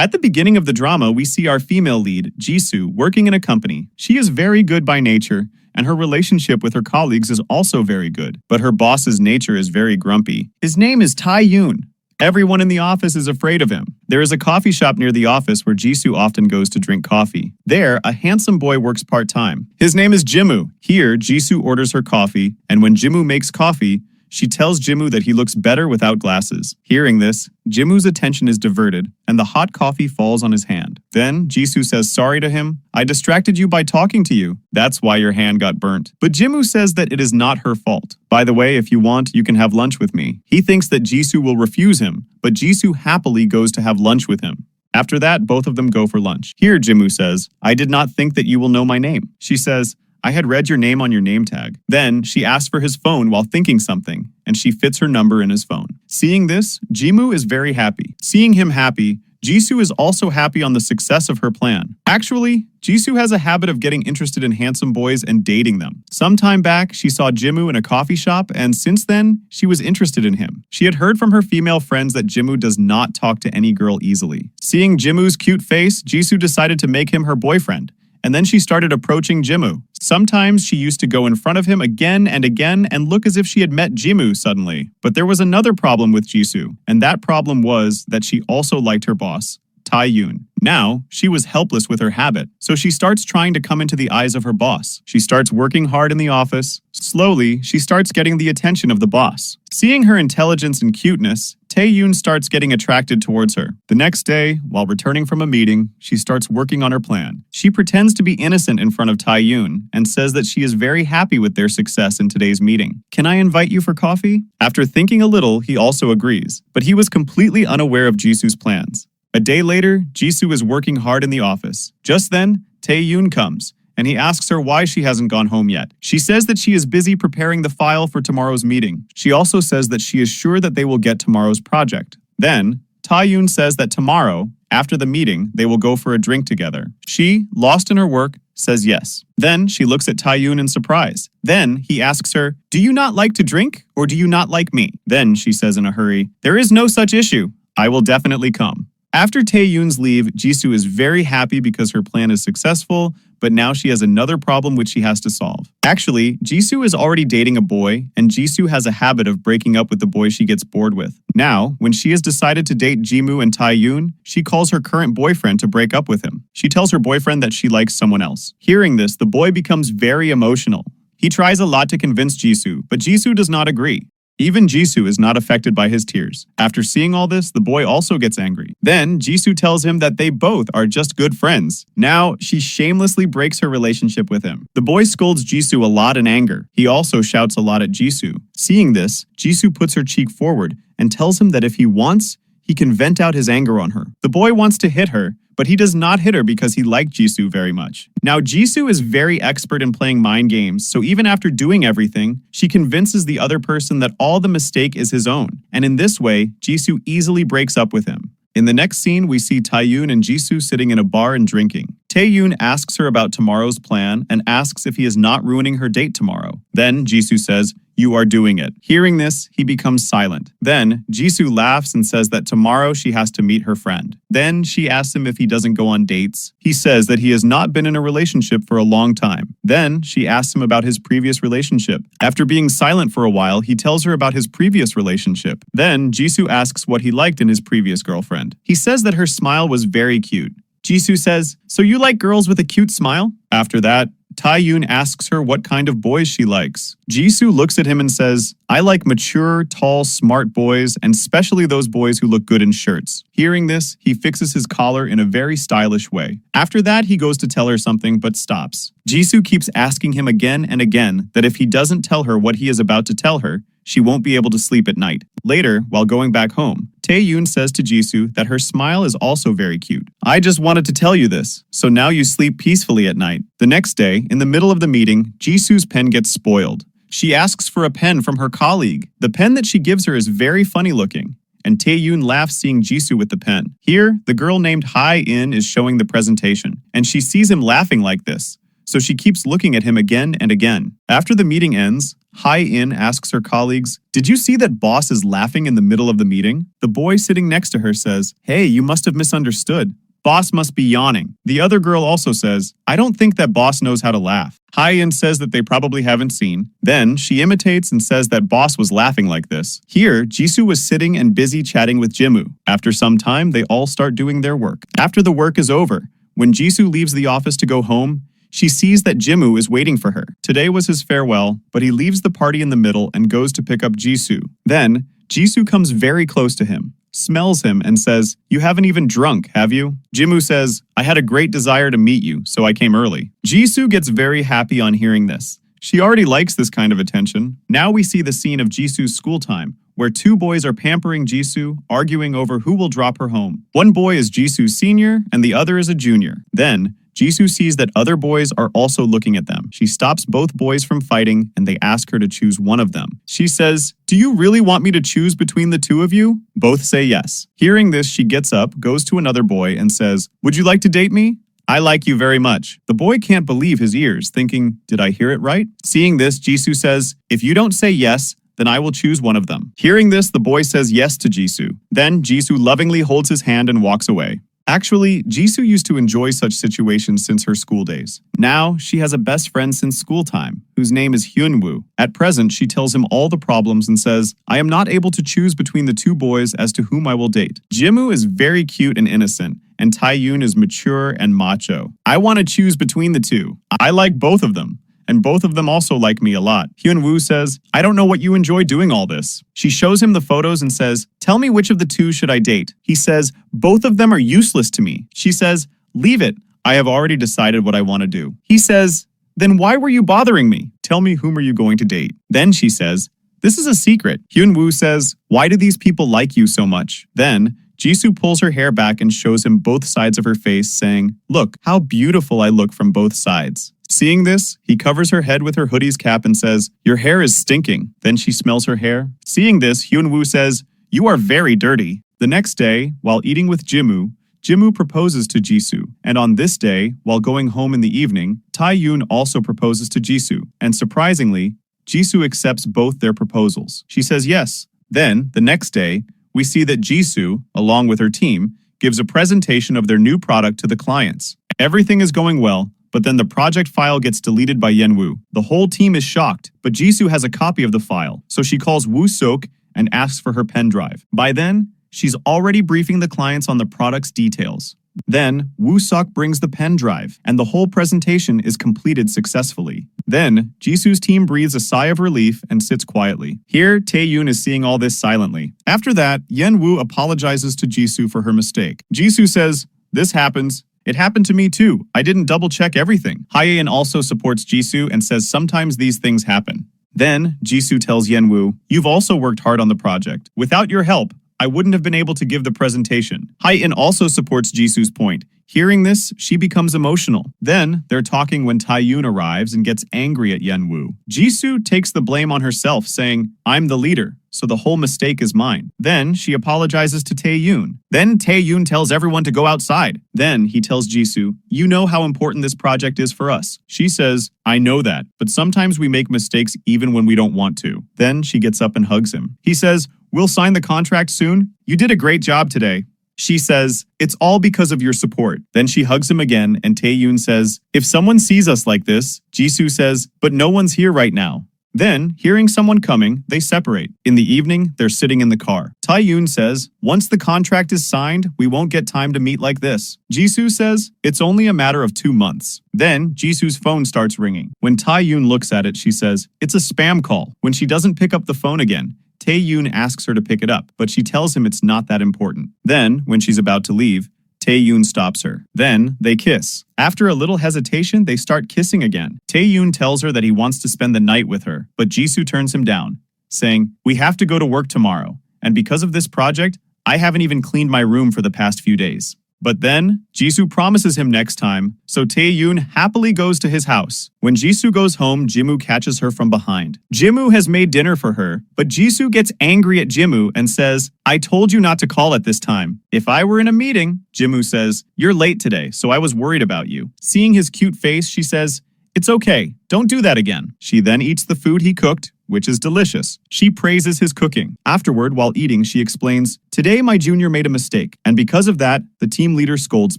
At the beginning of the drama, we see our female lead, Jisoo, working in a company. She is very good by nature, and her relationship with her colleagues is also very good. But her boss's nature is very grumpy. His name is Taiun. Everyone in the office is afraid of him. There is a coffee shop near the office where Jisoo often goes to drink coffee. There, a handsome boy works part-time. His name is Jimmu. Here, Jisoo orders her coffee, and when Jimmu makes coffee, she tells Jimmu that he looks better without glasses. Hearing this, Jimmu's attention is diverted, and the hot coffee falls on his hand. Then, Jisoo says sorry to him. I distracted you by talking to you. That's why your hand got burnt. But Jimmu says that it is not her fault. By the way, if you want, you can have lunch with me. He thinks that Jisoo will refuse him, but Jisoo happily goes to have lunch with him. After that, both of them go for lunch. Here, Jimmu says, I did not think that you will know my name. She says, I had read your name on your name tag. Then, she asks for his phone while thinking something, and she fits her number in his phone. Seeing this, Jimmu is very happy. Seeing him happy, Jisoo is also happy on the success of her plan. Actually, Jisoo has a habit of getting interested in handsome boys and dating them. Some time back, she saw Jimmu in a coffee shop, and since then, she was interested in him. She had heard from her female friends that Jimmu does not talk to any girl easily. Seeing Jimmu's cute face, Jisoo decided to make him her boyfriend. And then she started approaching Jimmu. Sometimes she used to go in front of him again and look as if she had met Jimmu suddenly. But there was another problem with Jisoo, and that problem was that she also liked her boss, Taiun. Now, she was helpless with her habit, so she starts trying to come into the eyes of her boss. She starts working hard in the office. Slowly, she starts getting the attention of the boss. Seeing her intelligence and cuteness, Taiun starts getting attracted towards her. The next day, while returning from a meeting, she starts working on her plan. She pretends to be innocent in front of Taiun and says that she is very happy with their success in today's meeting. Can I invite you for coffee? After thinking a little, he also agrees, but he was completely unaware of Jisoo's plans. A day later, Jisoo is working hard in the office. Just then, Taiun comes, and he asks her why she hasn't gone home yet. She says that she is busy preparing the file for tomorrow's meeting. She also says that she is sure that they will get tomorrow's project. Then, Taiun says that tomorrow, after the meeting, they will go for a drink together. She, lost in her work, says yes. Then, she looks at Taiun in surprise. Then, he asks her, do you not like to drink, or do you not like me? Then, she says in a hurry, there is no such issue. I will definitely come. After Taeyun's leave, Jisoo is very happy because her plan is successful, but now she has another problem which she has to solve. Actually, Jisoo is already dating a boy, and Jisoo has a habit of breaking up with the boy she gets bored with. Now, when she has decided to date Jimmu and Taiun, she calls her current boyfriend to break up with him. She tells her boyfriend that she likes someone else. Hearing this, the boy becomes very emotional. He tries a lot to convince Jisoo, but Jisoo does not agree. Even Jisoo is not affected by his tears. After seeing all this, the boy also gets angry. Then, Jisoo tells him that they both are just good friends. Now, she shamelessly breaks her relationship with him. The boy scolds Jisoo a lot in anger. He also shouts a lot at Jisoo. Seeing this, Jisoo puts her cheek forward and tells him that if he wants, he can vent out his anger on her. The boy wants to hit her, but he does not hit her because he liked Jisoo very much. Now, Jisoo is very expert in playing mind games, so even after doing everything, she convinces the other person that all the mistake is his own. And in this way, Jisoo easily breaks up with him. In the next scene, we see Taiun and Jisoo sitting in a bar and drinking. Taeyun asks her about tomorrow's plan and asks if he is not ruining her date tomorrow. Then Jisoo says, "You are doing it." Hearing this, he becomes silent. Then Jisoo laughs and says that tomorrow she has to meet her friend. Then she asks him if he doesn't go on dates. He says that he has not been in a relationship for a long time. Then she asks him about his previous relationship. After being silent for a while, he tells her about his previous relationship. Then Jisoo asks what he liked in his previous girlfriend. He says that her smile was very cute. Jisoo says, "So you like girls with a cute smile?" After that, Taiun asks her what kind of boys she likes. Jisoo looks at him and says, "I like mature, tall, smart boys, and especially those boys who look good in shirts." Hearing this, he fixes his collar in a very stylish way. After that, he goes to tell her something but stops. Jisoo keeps asking him again and again that if he doesn't tell her what he is about to tell her, she won't be able to sleep at night. Later, while going back home, Taeyun says to Jisoo that her smile is also very cute. "I just wanted to tell you this, so now you sleep peacefully at night." The next day, in the middle of the meeting, Jisoo's pen gets spoiled. She asks for a pen from her colleague. The pen that she gives her is very funny looking, and Taeyun laughs seeing Jisoo with the pen. Here, the girl named Hai-in is showing the presentation, and she sees him laughing like this, so she keeps looking at him again and again. After the meeting ends, In asks her colleagues, "Did you see that boss is laughing in the middle of the meeting?" The boy sitting next to her says, "Hey, you must have misunderstood. Boss must be yawning." The other girl also says, "I don't think that boss knows how to laugh." In says that they probably haven't seen. Then she imitates and says that boss was laughing like this. Here, Jisoo was sitting and busy chatting with Jimmu. After some time, they all start doing their work. After the work is over, when Jisoo leaves the office to go home, she sees that Jimmu is waiting for her. Today was his farewell, but he leaves the party in the middle and goes to pick up Jisoo. Then, Jisoo comes very close to him, smells him, and says, "You haven't even drunk, have you?" Jimmu says, "I had a great desire to meet you, so I came early." Jisoo gets very happy on hearing this. She already likes this kind of attention. Now we see the scene of Jisoo's school time, where two boys are pampering Jisoo, arguing over who will drop her home. One boy is Jisoo's senior, and the other is a junior. Then, Jisoo sees that other boys are also looking at them. She stops both boys from fighting, and they ask her to choose one of them. She says, "Do you really want me to choose between the two of you?" Both say yes. Hearing this, she gets up, goes to another boy, and says, "Would you like to date me? I like you very much." The boy can't believe his ears, thinking, "Did I hear it right?" Seeing this, Jisoo says, "If you don't say yes, then I will choose one of them." Hearing this, the boy says yes to Jisoo. Then Jisoo lovingly holds his hand and walks away. Actually, Jisoo used to enjoy such situations since her school days. Now, she has a best friend since school time, whose name is Hun Wu. At present, she tells him all the problems and says, "I am not able to choose between the two boys as to whom I will date." Jimmu is very cute and innocent, and Taiun is mature and macho. "I want to choose between the two. I like both of them. And both of them also like me a lot." Hun Wu says, "I don't know what you enjoy doing all this." She shows him the photos and says, "Tell me which of the two should I date?" He says, "Both of them are useless to me." She says, "Leave it. I have already decided what I want to do." He says, "Then why were you bothering me? Tell me, whom are you going to date?" Then she says, "This is a secret." Hun Wu says, "Why do these people like you so much?" Then Jisoo pulls her hair back and shows him both sides of her face, saying, "Look, how beautiful I look from both sides." Seeing this, he covers her head with her hoodie's cap and says, "Your hair is stinking." Then she smells her hair. Seeing this, Hun Wu says, "You are very dirty." The next day, while eating with Jimmu, Jimmu proposes to Jisoo. And on this day, while going home in the evening, Taiun also proposes to Jisoo. And surprisingly, Jisoo accepts both their proposals. She says yes. Then, the next day, we see that Jisoo, along with her team, gives a presentation of their new product to the clients. Everything is going well, but then the project file gets deleted by Yenwoo. The whole team is shocked, but Jisoo has a copy of the file, so she calls Woo Sok and asks for her pen drive. By then, she's already briefing the clients on the product's details. Then, Woo Sok brings the pen drive, and the whole presentation is completed successfully. Then, Jisoo's team breathes a sigh of relief and sits quietly. Here, Taeyun is seeing all this silently. After that, Yenwoo apologizes to Jisoo for her mistake. Jisoo says, "This happens. It happened to me too. I didn't double-check everything." Hyein also supports Jisoo and says sometimes these things happen. Then, Jisoo tells Yenwoo, "You've also worked hard on the project. Without your help, I wouldn't have been able to give the presentation." Hyein also supports Jisoo's point. Hearing this, she becomes emotional. Then, they're talking when Taeyun arrives and gets angry at Yenwoo. Jisoo takes the blame on herself, saying, "I'm the leader, so the whole mistake is mine." Then, she apologizes to Taeyun. Then, Taeyun tells everyone to go outside. Then, he tells Jisoo, "You know how important this project is for us." She says, "I know that, but sometimes we make mistakes even when we don't want to." Then, she gets up and hugs him. He says, "We'll sign the contract soon. You did a great job today." She says, "It's all because of your support." Then she hugs him again, and Taeyun says, "If someone sees us like this," Jisoo says, "But no one's here right now." Then, hearing someone coming, they separate. In the evening, they're sitting in the car. Taeyun says, "Once the contract is signed, we won't get time to meet like this." Jisoo says, "It's only a matter of 2 months." Then, Jisoo's phone starts ringing. When Taeyun looks at it, she says, "It's a spam call." When she doesn't pick up the phone again, Taeyun asks her to pick it up, but she tells him it's not that important. Then, when she's about to leave, Taeyun stops her. Then, they kiss. After a little hesitation, they start kissing again. Taeyun tells her that he wants to spend the night with her, but Jisoo turns him down, saying, "We have to go to work tomorrow, and because of this project, I haven't even cleaned my room for the past few days." But then, Jisoo promises him next time, so Taeyun happily goes to his house. When Jisoo goes home, Jimmu catches her from behind. Jimmu has made dinner for her, but Jisoo gets angry at Jimmu and says, "I told you not to call at this time. If I were in a meeting," Jimmu says, "You're late today, so I was worried about you." Seeing his cute face, she says, "It's okay, don't do that again." She then eats the food he cooked, which is delicious. She praises his cooking. Afterward, while eating, she explains, "Today my junior made a mistake, and because of that, the team leader scolds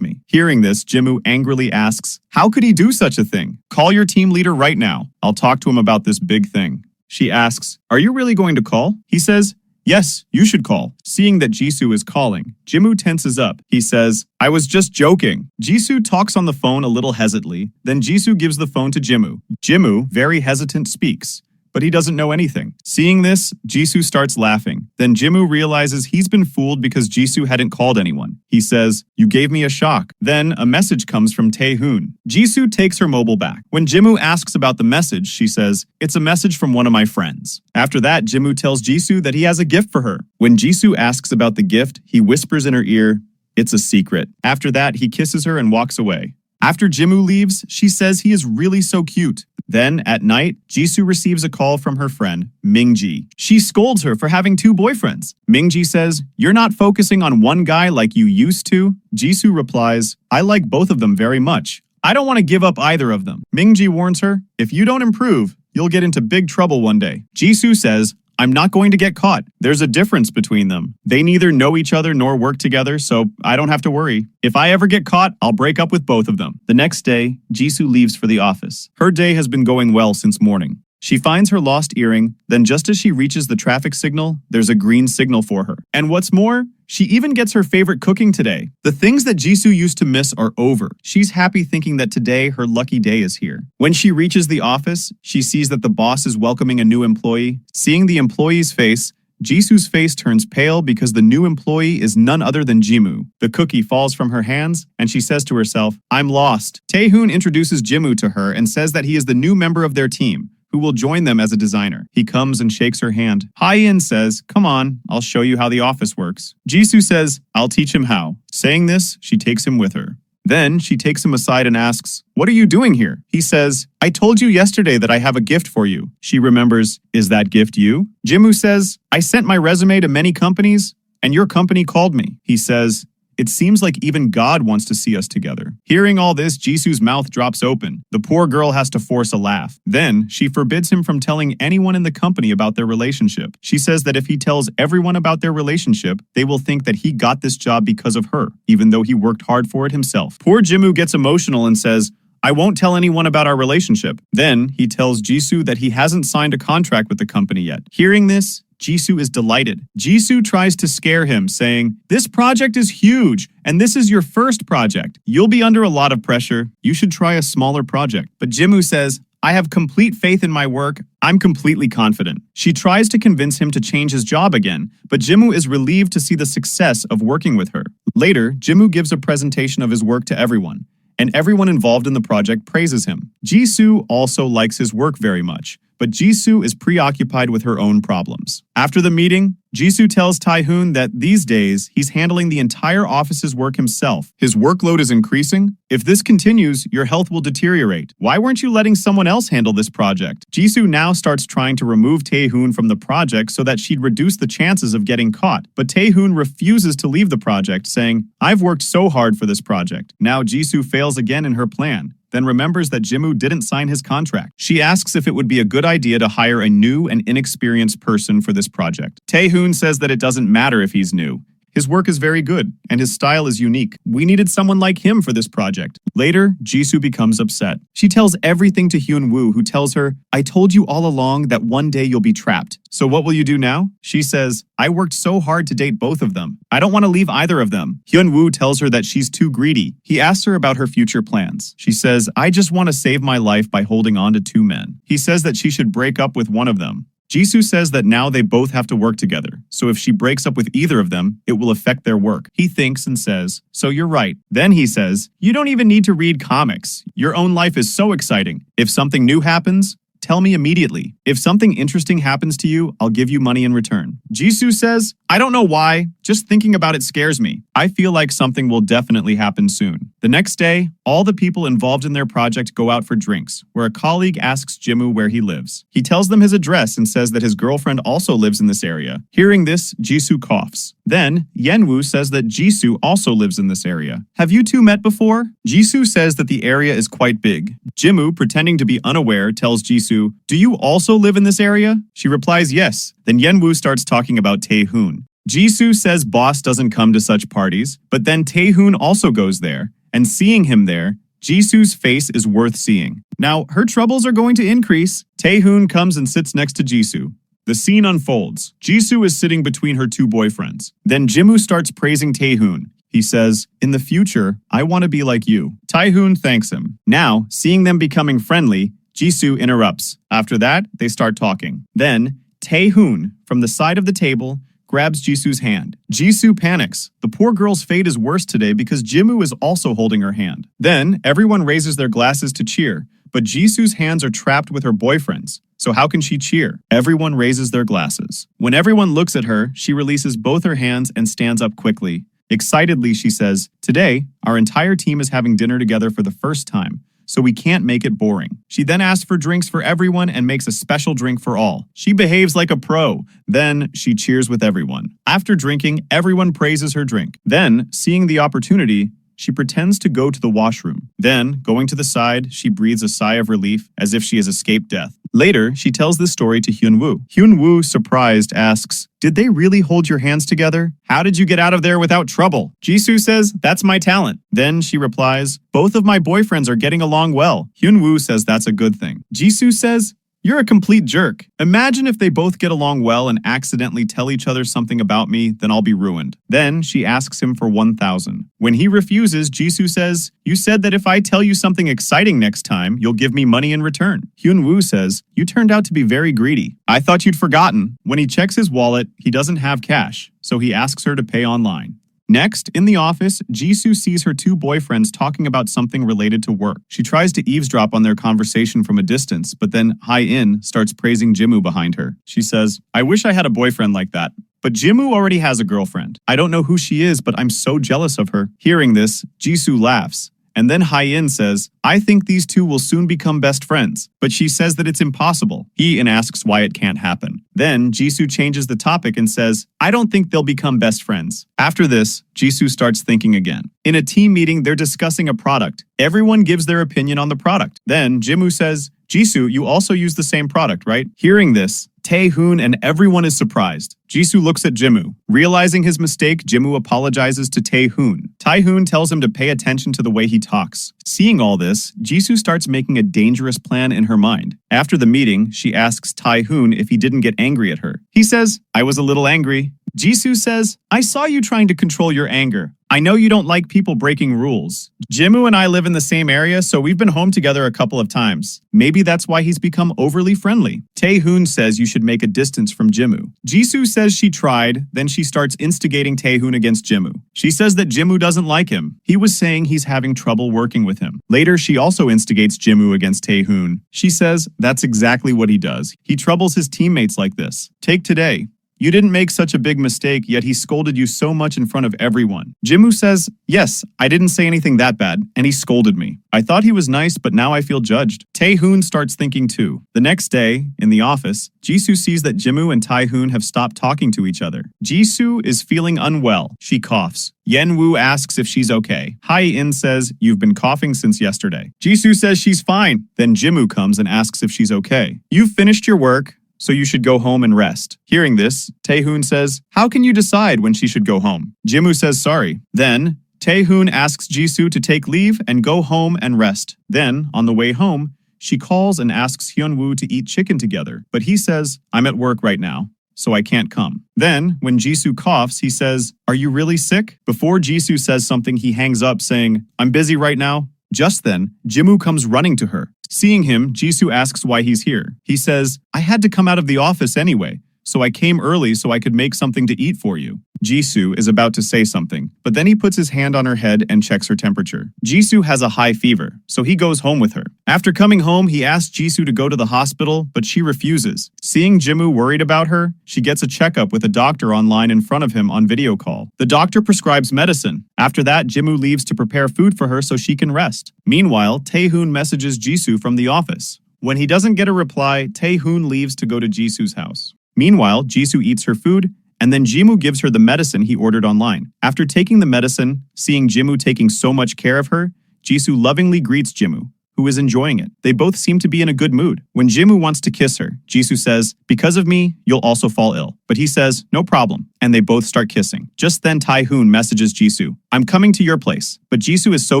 me." Hearing this, Jimmu angrily asks, "How could he do such a thing? Call your team leader right now. I'll talk to him about this big thing." She asks, "Are you really going to call?" He says, "Yes, you should call." Seeing that Jisoo is calling, Jimmu tenses up. He says, "I was just joking." Jisoo talks on the phone a little hesitantly, then Jisoo gives the phone to Jimmu. Jimmu, very hesitant, speaks, but he doesn't know anything. Seeing this, Jisoo starts laughing. Then Jimmu realizes he's been fooled because Jisoo hadn't called anyone. He says, "You gave me a shock." Then a message comes from Taiun. Jisoo takes her mobile back. When Jimmu asks about the message, she says, "It's a message from one of my friends." After that, Jimmu tells Jisoo that he has a gift for her. When Jisoo asks about the gift, he whispers in her ear, "It's a secret." After that, he kisses her and walks away. After Jimmu leaves, she says he is really so cute. Then, at night, Jisoo receives a call from her friend, Mingji. She scolds her for having 2 boyfriends. Mingji says, "You're not focusing on one guy like you used to." Jisoo replies, "I like both of them very much. I don't want to give up either of them." Mingji warns her, "If you don't improve, you'll get into big trouble one day." Jisoo says, "I'm not going to get caught. There's a difference between them. They neither know each other nor work together, so I don't have to worry. If I ever get caught, I'll break up with both of them." The next day, Jisoo leaves for the office. Her day has been going well since morning. She finds her lost earring, then just as she reaches the traffic signal, there's a green signal for her. And what's more, she even gets her favorite cooking today. The things that Jisoo used to miss are over. She's happy thinking that today her lucky day is here. When she reaches the office, she sees that the boss is welcoming a new employee. Seeing the employee's face, Jisoo's face turns pale because the new employee is none other than Jimmu. The cookie falls from her hands, and she says to herself, "I'm lost." Taehoon introduces Jimmu to her and says that he is the new member of their team, who will join them as a designer. He comes and shakes her hand. Hye-in says, "Come on, I'll show you how the office works." Jisoo says, "I'll teach him how." Saying this, she takes him with her. Then she takes him aside and asks, "What are you doing here?" He says, "I told you yesterday that I have a gift for you." She remembers, "Is that gift you?" Jimmu says, "I sent my resume to many companies, and your company called me." He says, "It seems like even God wants to see us together." Hearing all this, Jisoo's mouth drops open. The poor girl has to force a laugh. Then, she forbids him from telling anyone in the company about their relationship. She says that if he tells everyone about their relationship, they will think that he got this job because of her, even though he worked hard for it himself. Poor Jimmu gets emotional and says, "I won't tell anyone about our relationship." Then, he tells Jisoo that he hasn't signed a contract with the company yet. Hearing this, Jisoo is delighted. Jisoo tries to scare him, saying, "This project is huge, and this is your first project. You'll be under a lot of pressure. You should try a smaller project." But Jimmu says, "I have complete faith in my work. I'm completely confident." She tries to convince him to change his job again, but Jimmu is relieved to see the success of working with her. Later, Jimmu gives a presentation of his work to everyone, and everyone involved in the project praises him. Jisoo also likes his work very much, but Jisoo is preoccupied with her own problems. After the meeting, Jisoo tells Taiun that these days, he's handling the entire office's work himself. His workload is increasing. "If this continues, your health will deteriorate. Why weren't you letting someone else handle this project?" Jisoo now starts trying to remove Taehoon from the project so that she'd reduce the chances of getting caught. But Taehoon refuses to leave the project, saying, "I've worked so hard for this project." Now Jisoo fails again in her plan, then remembers that Jimmu didn't sign his contract. She asks if it would be a good idea to hire a new and inexperienced person for this project. Taehoon says that it doesn't matter if he's new. His work is very good, and his style is unique. We needed someone like him for this project. Later, Jisoo becomes upset. She tells everything to Hun Wu, who tells her, "I told you all along that one day you'll be trapped. So what will you do now?" She says, "I worked so hard to date both of them. I don't want to leave either of them." Hun Wu tells her that she's too greedy. He asks her about her future plans. She says, "I just want to save my life by holding on to 2 men." He says that she should break up with one of them. Jisoo says that now they both have to work together, so if she breaks up with either of them, it will affect their work. He thinks and says, "So you're right." Then he says, "You don't even need to read comics. Your own life is so exciting. If something new happens, tell me immediately. If something interesting happens to you, I'll give you money in return." Jisoo says, "I don't know why. Just thinking about it scares me. I feel like something will definitely happen soon." The next day, all the people involved in their project go out for drinks, where a colleague asks Jimmu where he lives. He tells them his address and says that his girlfriend also lives in this area. Hearing this, Jisoo coughs. Then, Yenwoo says that Jisoo also lives in this area. "Have you two met before?" Jisoo says that the area is quite big. Jimmu, pretending to be unaware, tells Jisoo, "Do you also live in this area?" She replies yes. Then Hun Wu starts talking about Taiun. Jisoo says boss doesn't come to such parties, but then Taiun also goes there, and seeing him there, Jisoo's face is worth seeing. Now, her troubles are going to increase. Taiun comes and sits next to Jisoo. The scene unfolds. Jisoo is sitting between her two boyfriends. Then Jimmu starts praising Taiun. He says, "In the future, I want to be like you." Taiun thanks him. Now, seeing them becoming friendly, Jisoo interrupts. After that, they start talking. Then, Taiun, from the side of the table, grabs Jisoo's hand. Jisoo panics. The poor girl's fate is worse today because Jimmu is also holding her hand. Then, everyone raises their glasses to cheer, but Jisoo's hands are trapped with her boyfriend's. So how can she cheer? Everyone raises their glasses. When everyone looks at her, she releases both her hands and stands up quickly. Excitedly, she says, "Today, our entire team is having dinner together for the first time, so we can't make it boring." She then asks for drinks for everyone and makes a special drink for all. She behaves like a pro. Then, she cheers with everyone. After drinking, everyone praises her drink. Then, seeing the opportunity, she pretends to go to the washroom. Then, going to the side, she breathes a sigh of relief as if she has escaped death. Later, she tells this story to Hun Wu. Hun Wu, surprised, asks, "Did they really hold your hands together? How did you get out of there without trouble?" Jisoo says, "That's my talent." Then she replies, "Both of my boyfriends are getting along well." Hun Wu says that's a good thing. Jisoo says, "You're a complete jerk. Imagine if they both get along well and accidentally tell each other something about me, then I'll be ruined." Then she asks him for 1,000. When he refuses, Jisoo says, "You said that if I tell you something exciting next time, you'll give me money in return." Hun Wu says, "You turned out to be very greedy. I thought you'd forgotten." When he checks his wallet, he doesn't have cash, so he asks her to pay online. Next, in the office, Jisoo sees her two boyfriends talking about something related to work. She tries to eavesdrop on their conversation from a distance, but then Hai-in starts praising Jimmu behind her. She says, "I wish I had a boyfriend like that. But Jimmu already has a girlfriend. I don't know who she is, but I'm so jealous of her." Hearing this, Jisoo laughs. And then Hai-in says, "I think these two will soon become best friends." But she says that it's impossible. He asks why it can't happen. Then Jisoo changes the topic and says, "I don't think they'll become best friends." After this, Jisoo starts thinking again. In a team meeting, they're discussing a product. Everyone gives their opinion on the product. Then Jimmu says, "Jisoo, you also use the same product, right?" Hearing this, Taehoon and everyone is surprised. Jisoo looks at Jimmu. Realizing his mistake, Jimmu apologizes to Taehoon. Taehoon tells him to pay attention to the way he talks. Seeing all this, Jisoo starts making a dangerous plan in her mind. After the meeting, she asks Taehoon if he didn't get angry at her. He says, "I was a little angry." Jisoo says, "I saw you trying to control your anger. I know you don't like people breaking rules. Jimmu and I live in the same area, so we've been home together a couple of times. Maybe that's why he's become overly friendly." Taehoon says you should make a distance from Jimmu. Jisoo says she tried, then she starts instigating Taehoon against Jimmu. She says that Jimmu doesn't like him. He was saying he's having trouble working with him. Later, she also instigates Jimmu against Taehoon. She says that's exactly what he does. He troubles his teammates like this. Take today. You didn't make such a big mistake, yet he scolded you so much in front of everyone. Jimmu says, "Yes, I didn't say anything that bad, and he scolded me. I thought he was nice, but now I feel judged." Taehoon starts thinking too. The next day, in the office, Jisoo sees that Jimmu and Taehoon have stopped talking to each other. Jisoo is feeling unwell. She coughs. Hun Wu asks if she's okay. Hai-in says, "You've been coughing since yesterday." Jisoo says she's fine. Then Jimmu comes and asks if she's okay. "You've finished your work, so you should go home and rest." Hearing this, Taehoon says, "How can you decide when she should go home?" Jimmu says sorry. Then, Taehoon asks Jisoo to take leave and go home and rest. Then, on the way home, she calls and asks Hun Wu to eat chicken together, but he says, "I'm at work right now, so I can't come." Then, when Jisoo coughs, he says, "Are you really sick?" Before Jisoo says something, he hangs up saying, "I'm busy right now." Just then, Jimmu comes running to her. Seeing him, Jisoo asks why he's here. He says, "I had to come out of the office anyway, so I came early so I could make something to eat for you." Jisoo is about to say something, but then he puts his hand on her head and checks her temperature. Jisoo has a high fever, so he goes home with her. After coming home, he asks Jisoo to go to the hospital, but she refuses. Seeing Jimmu worried about her, she gets a checkup with a doctor online in front of him on video call. The doctor prescribes medicine. After that, Jimmu leaves to prepare food for her so she can rest. Meanwhile, Taehoon messages Jisoo from the office. When he doesn't get a reply, Taehoon leaves to go to Jisoo's house. Meanwhile, Jisoo eats her food, and then Jimmu gives her the medicine he ordered online. After taking the medicine, seeing Jimmu taking so much care of her, Jisoo lovingly greets Jimmu, who who is enjoying it. They both seem to be in a good mood. When Jimmu wants to kiss her, Jisoo says, "Because of me, you'll also fall ill." But he says, "No problem," and they both start kissing. Just then Taiun messages Jisoo, "I'm coming to your place." But Jisoo is so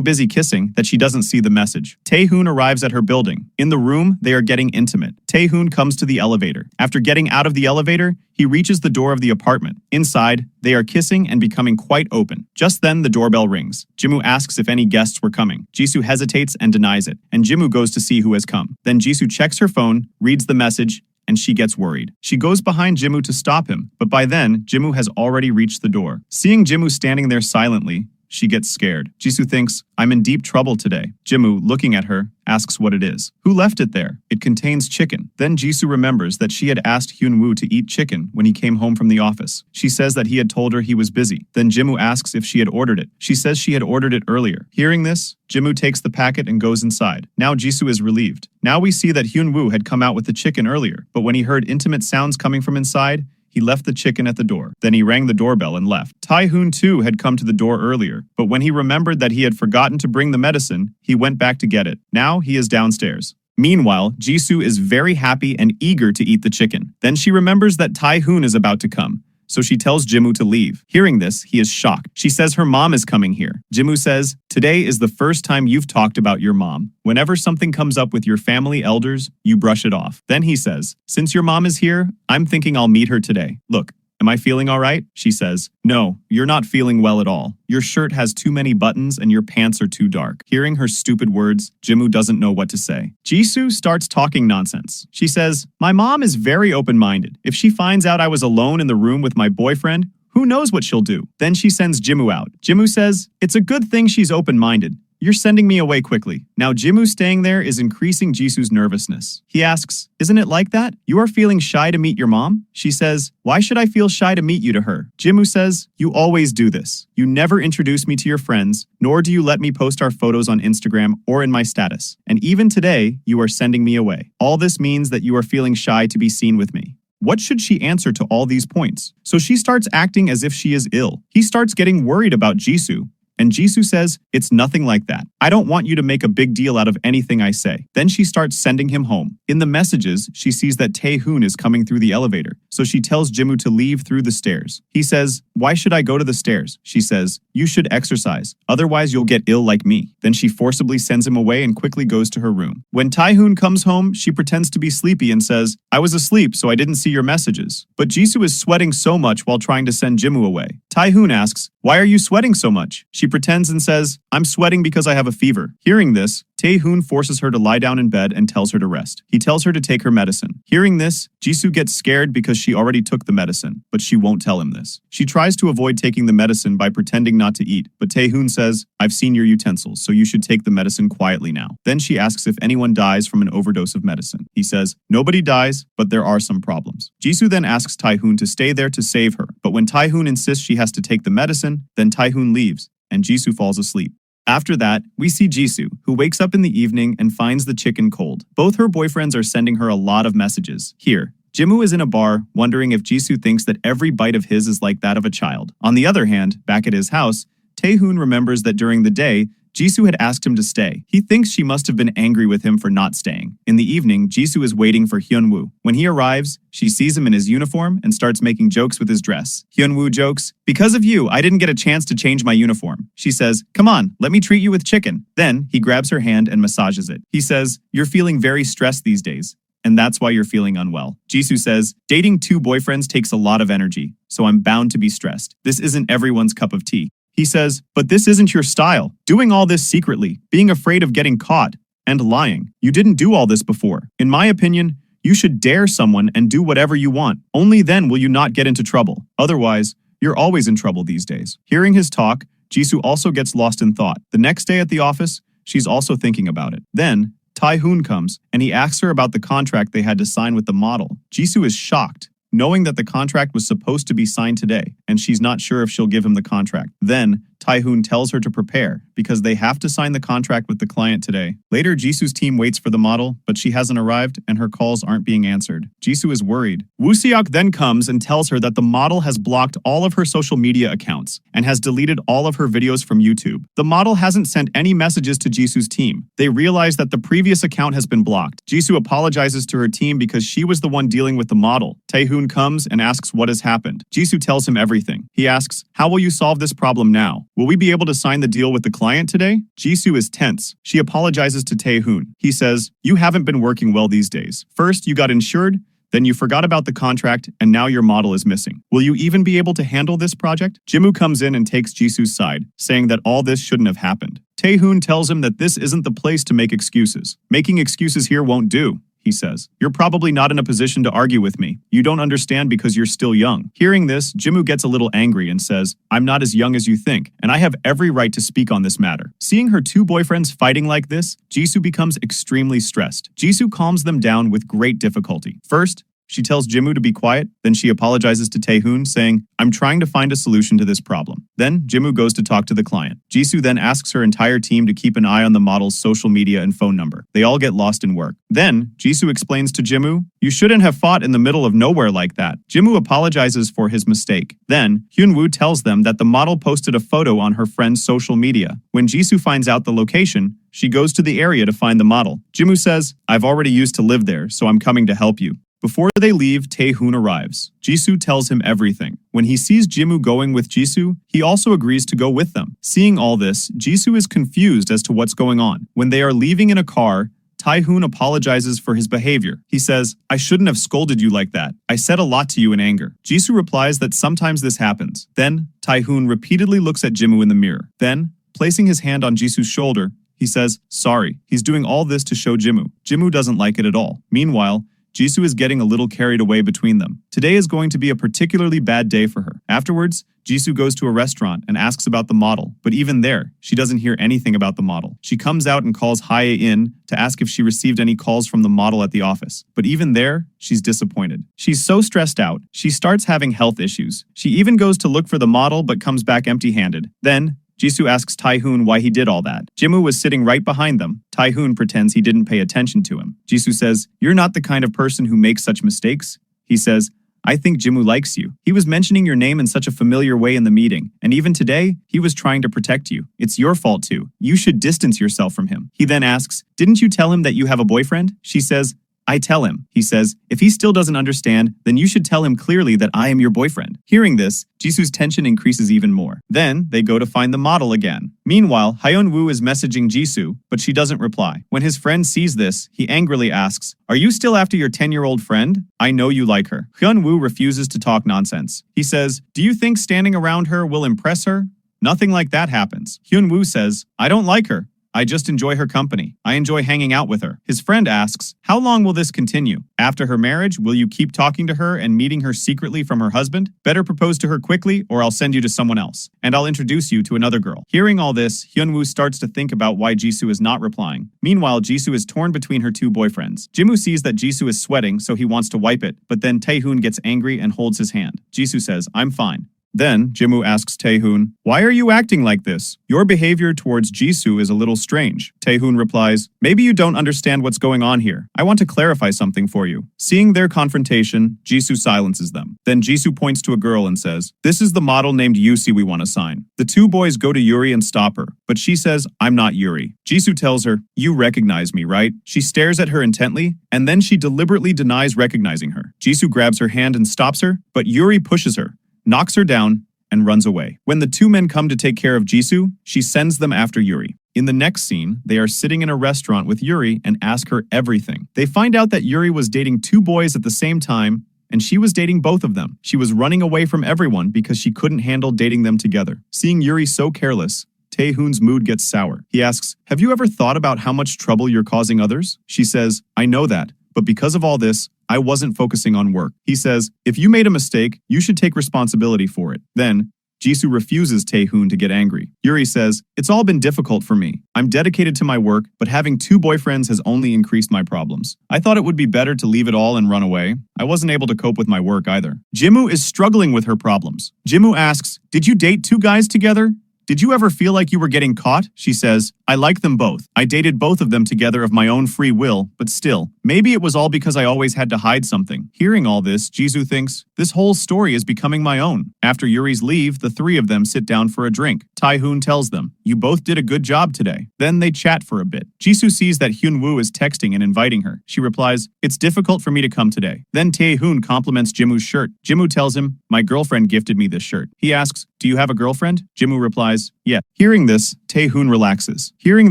busy kissing that she doesn't see the message. Taehoon arrives at her building. In the room, they are getting intimate. Taehoon comes to the elevator. After getting out of the elevator, he reaches the door of the apartment. Inside, they are kissing and becoming quite open. Just then, the doorbell rings. Jimmu asks if any guests were coming. Jisoo hesitates and denies it, and Jimmu goes to see who has come. Then Jisoo checks her phone, reads the message, and she gets worried. She goes behind Jimmu to stop him, but by then, Jimmu has already reached the door. Seeing Jimmu standing there silently, she gets scared. Jisoo thinks, "I'm in deep trouble today." Jimmu, looking at her, asks what it is. "Who left it there?" "It contains chicken." Then Jisoo remembers that she had asked Hun Wu to eat chicken when he came home from the office. She says that he had told her he was busy. Then Jimmu asks if she had ordered it. She says she had ordered it earlier. Hearing this, Jimmu takes the packet and goes inside. Now Jisoo is relieved. Now we see that Hun Wu had come out with the chicken earlier, but when he heard intimate sounds coming from inside, he left the chicken at the door. Then he rang the doorbell and left. Taiun too had come to the door earlier, but when he remembered that he had forgotten to bring the medicine, he went back to get it. Now he is downstairs. Meanwhile, Jisoo is very happy and eager to eat the chicken. Then she remembers that Taiun is about to come, so she tells Jimmu to leave. Hearing this, he is shocked. She says her mom is coming here. Jimmu says, "Today is the first time you've talked about your mom. Whenever something comes up with your family elders, you brush it off." Then he says, "Since your mom is here, I'm thinking I'll meet her today. Look, am I feeling all right?" She says, "No, you're not feeling well at all. Your shirt has too many buttons and your pants are too dark." Hearing her stupid words, Jimmu doesn't know what to say. Jisoo starts talking nonsense. She says, "My mom is very open-minded. If she finds out I was alone in the room with my boyfriend, who knows what she'll do?" Then she sends Jimmu out. Jimmu says, "It's a good thing she's open-minded. You're sending me away quickly." Now Jimmu staying there is increasing Jisoo's nervousness. He asks, "Isn't it like that? You are feeling shy to meet your mom?" She says, "Why should I feel shy to meet you to her?" Jimmu says, "You always do this. You never introduce me to your friends, nor do you let me post our photos on Instagram or in my status. And even today, you are sending me away. All this means that you are feeling shy to be seen with me." What should she answer to all these points? So she starts acting as if she is ill. He starts getting worried about Jisoo. And Jisoo says, "It's nothing like that. I don't want you to make a big deal out of anything I say." Then she starts sending him home. In the messages, she sees that Taehoon is coming through the elevator, so she tells Jimmu to leave through the stairs. He says, "Why should I go to the stairs?" She says, "You should exercise, otherwise you'll get ill like me." Then she forcibly sends him away and quickly goes to her room. When Taehoon comes home, she pretends to be sleepy and says, "I was asleep, so I didn't see your messages." But Jisoo is sweating so much while trying to send Jimmu away. Taehoon asks, "Why are you sweating so much?" She pretends and says, "I'm sweating because I have a fever." Hearing this, Taehoon forces her to lie down in bed and tells her to rest. He tells her to take her medicine. Hearing this, Jisoo gets scared because she already took the medicine, but she won't tell him this. She tries to avoid taking the medicine by pretending not to eat, but Taehoon says, "I've seen your utensils, so you should take the medicine quietly now." Then she asks if anyone dies from an overdose of medicine. He says, "Nobody dies, but there are some problems." Jisoo then asks Taehoon to stay there to save her, but when Taehoon insists she has to take the medicine, then Taehoon leaves, and Jisoo falls asleep. After that, we see Jisoo, who wakes up in the evening and finds the chicken cold. Both her boyfriends are sending her a lot of messages. Here, Jimmu is in a bar, wondering if Jisoo thinks that every bite of his is like that of a child. On the other hand, back at his house, Taehoon remembers that during the day, Jisoo had asked him to stay. He thinks she must have been angry with him for not staying. In the evening, Jisoo is waiting for Hun Wu. When he arrives, she sees him in his uniform and starts making jokes with his dress. Hun Wu jokes, "Because of you, I didn't get a chance to change my uniform." She says, "Come on, let me treat you with chicken." Then, he grabs her hand and massages it. He says, "You're feeling very stressed these days, and that's why you're feeling unwell." Jisoo says, "Dating two boyfriends takes a lot of energy, so I'm bound to be stressed. This isn't everyone's cup of tea." He says, "But this isn't your style. Doing all this secretly, being afraid of getting caught, and lying. You didn't do all this before. In my opinion, you should dare someone and do whatever you want. Only then will you not get into trouble. Otherwise, you're always in trouble these days." Hearing his talk, Jisoo also gets lost in thought. The next day at the office, she's also thinking about it. Then, Taehoon comes, and he asks her about the contract they had to sign with the model. Jisoo is shocked, knowing that the contract was supposed to be signed today, and she's not sure if she'll give him the contract. Then, Taiun tells her to prepare because they have to sign the contract with the client today. Later, Jisoo's team waits for the model, but she hasn't arrived and her calls aren't being answered. Jisoo is worried. Woo Seok then comes and tells her that the model has blocked all of her social media accounts and has deleted all of her videos from YouTube. The model hasn't sent any messages to Jisoo's team. They realize that the previous account has been blocked. Jisoo apologizes to her team because she was the one dealing with the model. Taehoon comes and asks what has happened. Jisoo tells him everything. He asks, how will you solve this problem now? Will we be able to sign the deal with the client today? Jisoo is tense. She apologizes to Taehoon. He says, you haven't been working well these days. First, you got insured, then you forgot about the contract, and now your model is missing. Will you even be able to handle this project? Jimmu comes in and takes Jisoo's side, saying that all this shouldn't have happened. Taehoon tells him that this isn't the place to make excuses. Making excuses here won't do, he says. You're probably not in a position to argue with me. You don't understand because you're still young. Hearing this, Jimmu gets a little angry and says, I'm not as young as you think, and I have every right to speak on this matter. Seeing her two boyfriends fighting like this, Jisoo becomes extremely stressed. Jisoo calms them down with great difficulty. First, she tells Jimmu to be quiet, then she apologizes to Taehoon, saying, I'm trying to find a solution to this problem. Then, Jimmu goes to talk to the client. Jisoo then asks her entire team to keep an eye on the model's social media and phone number. They all get lost in work. Then, Jisoo explains to Jimmu, you shouldn't have fought in the middle of nowhere like that. Jimmu apologizes for his mistake. Then, Hun Wu tells them that the model posted a photo on her friend's social media. When Jisoo finds out the location, she goes to the area to find the model. Jimmu says, I've already used to live there, so I'm coming to help you. Before they leave, Taehoon arrives. Jisoo tells him everything. When he sees Jimmu going with Jisoo, he also agrees to go with them. Seeing all this, Jisoo is confused as to what's going on. When they are leaving in a car, Taehoon apologizes for his behavior. He says, I shouldn't have scolded you like that. I said a lot to you in anger. Jisoo replies that sometimes this happens. Then, Taehoon repeatedly looks at Jimmu in the mirror. Then, placing his hand on Jisoo's shoulder, he says, sorry. He's doing all this to show Jimmu. Jimmu doesn't like it at all. Meanwhile, Jisoo is getting a little carried away between them. Today is going to be a particularly bad day for her. Afterwards, Jisoo goes to a restaurant and asks about the model, but even there, she doesn't hear anything about the model. She comes out and calls Hae in to ask if she received any calls from the model at the office, but even there, she's disappointed. She's so stressed out, she starts having health issues. She even goes to look for the model but comes back empty-handed. Then, Jisoo asks Taehoon why he did all that. Jimmu was sitting right behind them. Taehoon pretends he didn't pay attention to him. Jisoo says, you're not the kind of person who makes such mistakes. He says, I think Jimmu likes you. He was mentioning your name in such a familiar way in the meeting, and even today, he was trying to protect you. It's your fault too. You should distance yourself from him. He then asks, didn't you tell him that you have a boyfriend? She says, I tell him. He says, if he still doesn't understand, then you should tell him clearly that I am your boyfriend. Hearing this, Jisoo's tension increases even more. Then, they go to find the model again. Meanwhile, Hun Wu is messaging Jisoo, but she doesn't reply. When his friend sees this, he angrily asks, are you still after your 10-year-old friend? I know you like her. Hun Wu refuses to talk nonsense. He says, do you think standing around her will impress her? Nothing like that happens. Hun Wu says, I don't like her. I just enjoy her company. I enjoy hanging out with her. His friend asks, how long will this continue? After her marriage, will you keep talking to her and meeting her secretly from her husband? Better propose to her quickly or I'll send you to someone else. And I'll introduce you to another girl. Hearing all this, Hun Wu starts to think about why Jisoo is not replying. Meanwhile, Jisoo is torn between her two boyfriends. Jimmu sees that Jisoo is sweating, so he wants to wipe it, but then Taehoon gets angry and holds his hand. Jisoo says, I'm fine. Then, Jimmu asks Taehoon, why are you acting like this? Your behavior towards Jisoo is a little strange. Taehoon replies, maybe you don't understand what's going on here. I want to clarify something for you. Seeing their confrontation, Jisoo silences them. Then Jisoo points to a girl and says, this is the model named Yusi we want to sign. The two boys go to Yuri and stop her, but she says, I'm not Yuri. Jisoo tells her, you recognize me, right? She stares at her intently, and then she deliberately denies recognizing her. Jisoo grabs her hand and stops her, but Yuri pushes her, knocks her down, and runs away. When the two men come to take care of Jisoo, she sends them after Yuri. In the next scene, they are sitting in a restaurant with Yuri and ask her everything. They find out that Yuri was dating two boys at the same time, and she was dating both of them. She was running away from everyone because she couldn't handle dating them together. Seeing Yuri so careless, Taehoon's mood gets sour. He asks, have you ever thought about how much trouble you're causing others? She says, I know that, but because of all this, I wasn't focusing on work. He says, if you made a mistake, you should take responsibility for it. Then, Jisoo refuses Taehoon to get angry. Yuri says, it's all been difficult for me. I'm dedicated to my work, but having two boyfriends has only increased my problems. I thought it would be better to leave it all and run away. I wasn't able to cope with my work either. Jimmu is struggling with her problems. Jimmu asks, did you date two guys together? Did you ever feel like you were getting caught? She says, I like them both. I dated both of them together of my own free will, but still, maybe it was all because I always had to hide something. Hearing all this, Jisoo thinks, this whole story is becoming my own. After Yuri's leave, the three of them sit down for a drink. Taiun tells them, you both did a good job today. Then they chat for a bit. Jisoo sees that Hun Wu is texting and inviting her. She replies, it's difficult for me to come today. Then Taehoon compliments Jimmu's shirt. Jimmu tells him, my girlfriend gifted me this shirt. He asks, do you have a girlfriend? Jimmu replies, yeah. Hearing this, Taehoon relaxes. Hearing